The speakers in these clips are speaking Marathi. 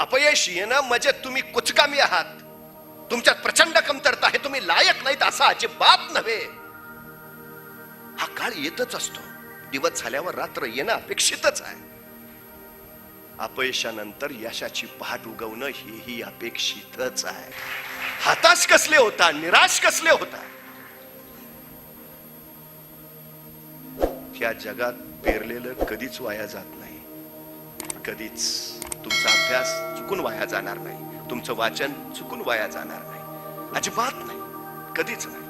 अपयश येणं म्हणजे तुम्ही कुचकामी आहात, तुमच्यात प्रचंड कमतरता आहे, तुम्ही लायक नाहीत असं अजिबात नव्हे. हा काळ येतच असतो, दिवस झाल्यावर रात्र येणं अपेक्षितच आहे. अपयशानंतर यशाची पहाट उगवणं हेही अपेक्षितच आहे. हताश कसले होता, निराश कसले होता? या जगात पेरलेलं कधीच वाया जात नाही, कधीच. तुमचा अभ्यास चुकून वाया जाणार नाही, तुमचं वाचन चुकून वाया जाणार नाही, अजिबात नाही, कधीच नाही.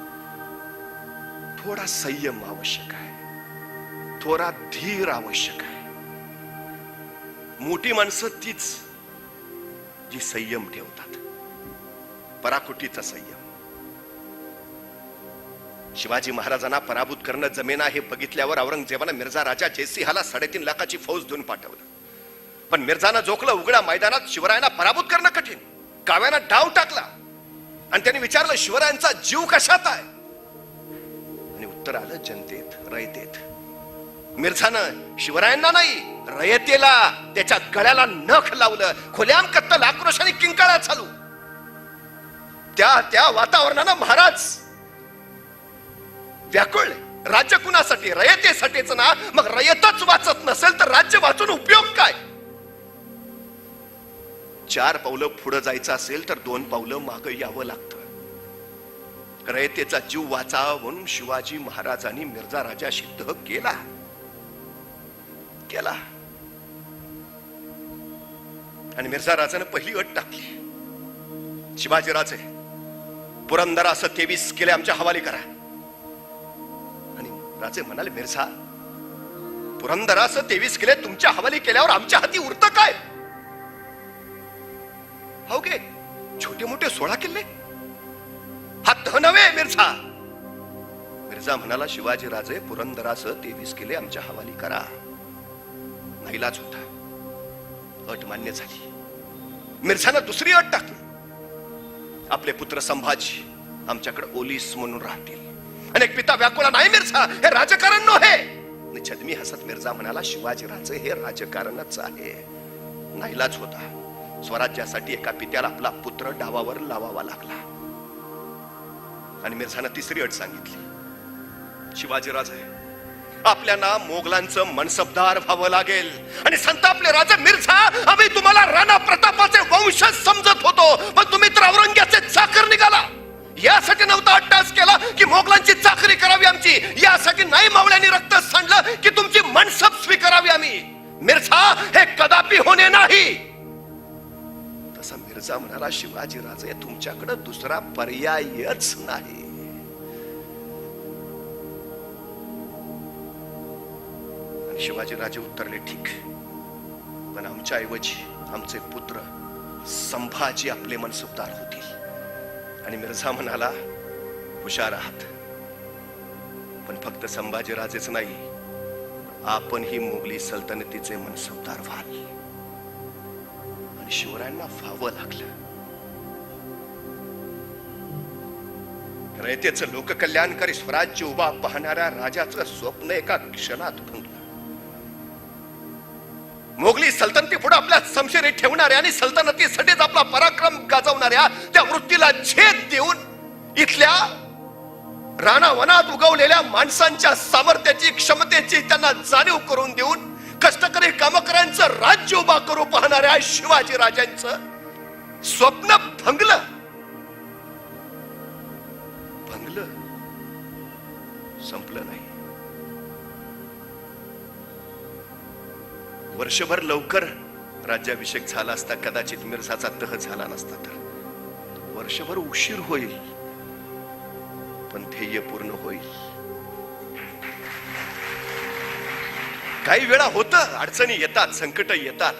थोडा संयम आवश्यक आहे, थोडा धीर आवश्यक आहे. मोठी माणसं तीच जी संयम ठेवतात, पराकुटीचा संयम. शिवाजी महाराजांना पराभूत करणं जमेना हे बघितल्यावर औरंगजेबानं मिर्झा राजा जयसिंहाला 3.5 लाखाची फौज देऊन पाठवलं. पण मिर्झानं जोखलं उघड्या मैदानात शिवरायांना पराभूत करणं कठीण. काव्यानं डाव टाकला आणि त्यांनी विचारलं शिवरायांचा जीव कशात आहे, आणि उत्तर आलं जनतेत, रयतेत. मिर्झानं शिवरायांना नाही, रयतेला, त्याच्या गळ्याला नख लावलं. खुल्याम कत्तल, आक्रोशाने किंकाळा चालू. त्या वातावरणानं महाराज व्याकुळले. राज्य कुणासाठी? रयतेसाठीच ना. मग रयतच वाचत नसेल तर राज्य वाचून उपयोग काय? 4 पावलं पुढे जायचं असेल तर 2 पावलं मागं यावं लागतं. रयतेचा जीव वाचावा म्हणून शिवाजी महाराजांनी मिर्झा राजाशी युद्ध केला. आणि मिर्झा राजाने पहिली अट टाकली, शिवाजी राजे पुरंदरासह 23 किल्ले आमच्या हवाली करा. आणि राजे म्हणाले, मिर्झा, पुरंदरासह 23 किल्ले तुमच्या हवाली केल्यावर आमच्या हाती उरतं काय? हो गे, छोटे मोठे 16 किल्ले, हा तह नव्हे मिर्झा. मिर्झा म्हणाला, शिवाजी राजे पुरंदरासह 23 किल्ले आमच्या हवाली करा. नाईलाज होता, अट मान्य झाली. मिर्झानं दुसरी अट टाकली, आपले पुत्र संभाजी आमच्याकडे ओलीस म्हणून राहतील. अनेक पिता व्याकुळा, नाही मिर्झा, हे राजकारण नव्हे. छद्मी हसत मिर्झा म्हणाला, शिवाजी राजे हे राजकारणच आहे. नाईलाज होता, स्वराज्यासाठी एका पित्याला आपला पुत्र डावावर लावावा लागला. आणि मिर्झानं तिसरी अट सांगितली, शिवाजी राजे आपल्याला मोगलांचं मनसबदार व्हावं लागेल. आणि संतापले राजा, मिर्झा, आम्ही तुम्हाला राणा प्रतापाचे वंशज समजत होतो, पण तुम्ही तर औरंग्याचे चाकर निघाला. यासाठी नव्हता अट्टास केला की मोगलांची चाकरी करावी आमची, यासाठी नाही मावळ्यांनी रक्त सांडलं की तुमची मनसब स्वीकारावी आम्ही. मिर्झा, हे कदापि होणे नाही. तसा मिर्झा म्हणाला, शिवाजी राजे तुमच्याकडे दुसरा पर्यायच नाही. शिवाजी राजे उत्तरले, ठीक, पण आमच्या ऐवजी आमचे पुत्र संभाजी आपले मनसबदार होतील. आणि मिर्झा म्हणाला, हुशार आहात, पण फक्त संभाजी राजेच नाही, आपण ही मोगली सल्तनतीचे मनसबदार व्हाल. आणि शिवरायांना व्हावं लागलं. रयतेचं लोककल्याणकारी स्वराज्य उभा पाहणाऱ्या राजाचं स्वप्न एका क्षणात भंगलं. मोगली सल्तनती पुढे आपल्या समशेरी ठेवणाऱ्या आणि सल्तनतीसाठीच आपला पराक्रम गाजवणाऱ्या त्या वृत्तीला छेद देऊन इथल्या रानावनात उगवलेल्या माणसांच्या सामर्थ्याची, क्षमतेची त्यांना जाणीव करून देऊन कष्टकरी कामकऱ्यांचं राज्य उभा करू पाहणाऱ्या शिवाजी राजांचं स्वप्न भंगलं. संपलं नाही. वर्षभर लवकर राज्याभिषेक झाला असता कदाचित मिर्झाचा तह झाला नसता, तर वर्षभर उशीर होईल, पण ध्येय पूर्ण होईल. काही वेळा होतं, अडचणी येतात, संकट येतात,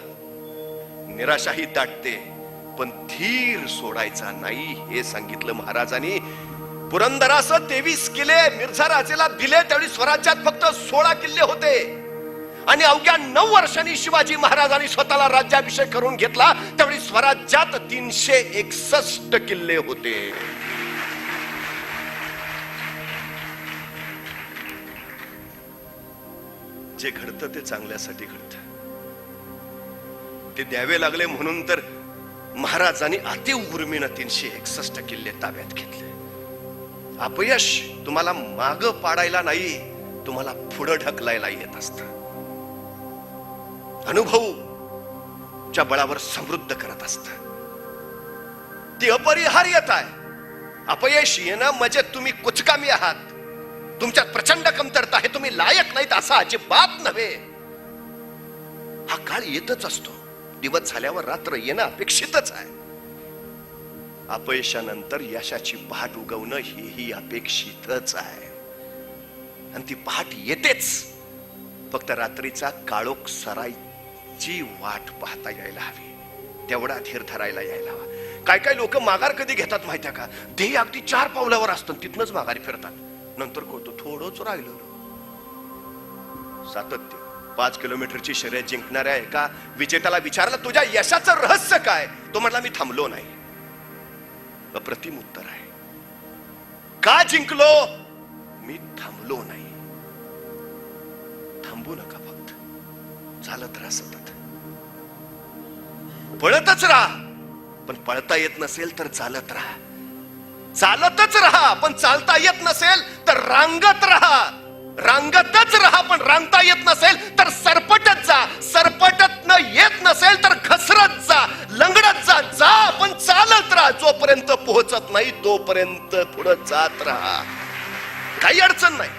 निराशाही दाटते, पण धीर सोडायचा नाही हे सांगितलं महाराजांनी. पुरंदरासह 23 किल्ले मिर्झा राजेला दिले, त्यावेळी स्वराज्यात फक्त 16 किल्ले होते. आणि अवघ्या 9 वर्षांनी शिवाजी महाराजांनी स्वतःला राज्याभिषेक करून घेतला, त्यावेळी स्वराज्यात 361 किल्ले होते. जे घडतं ते चांगल्यासाठी घडतं. ते द्यावे लागले म्हणून तर महाराजांनी अतिव उर्मीनं 361 किल्ले ताब्यात घेतले. अपयश तुम्हाला माग पाडायला नाही, तुम्हाला पुढे ढकलायला येत असत. अनुभवच्या बळावर समृद्ध करत असत. ती अपरिहार्यता आहे. अपयश येणं म्हणजे तुम्ही कुचकामी आहात, तुमच्यात प्रचंड कमतरता आहे, तुम्ही लायक नाहीत असं अजिबात नव्हे. हा काळ येतच असतो. दिवस झाल्यावर रात्र येणं अपेक्षितच आहे. अपयशानंतर यशाची पहाट उगवणं हेही अपेक्षितच आहे. आणि ती पहाट येतेच. फक्त रात्रीचा काळोख सरायची वाट पाहता यायला हवी, तेवढा धीर धरायला यायला हवा. काय काय लोक माघार कधी घेतात माहितीये का? ध्येय अगदी 4 पावलावर असतं, तिथनच माघारी फिरतात. नंतर कळतो थोडंच राहिलं. सातत्य. 5 किलोमीटरची शर्यत जिंकणाऱ्या एका विजेत्याला विचारलं, तुझ्या यशाचं रहस्य काय? तो म्हटला, मी थांबलो नाही. अप्रतिम उत्तर आहे. का जिंकलो? मी थांबलो नाही. थांबू नका, फक्त चालत राहा. सतत पळतच राहा. पण पळता येत नसेल तर चालत राहा. चालतच राहा. पण चालता येत नसेल तर रांगत राहा. रांगतच राहा. पण रांगता येत नसेल तर सरपटत जा. सरपटत न येत नसेल तर घसरत जा, लंगडत जा. जा पण चालत राहा. जोपर्यंत पोहोचत नाही तोपर्यंत पुढे जात राहा. काही अडचण नाही.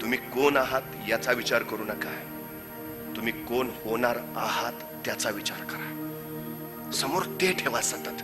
तुम्ही कोण आहात याचा विचार करू नका. तुम्ही कोण होणार आहात त्याचा विचार करा. समोर ते ठेवा सतत.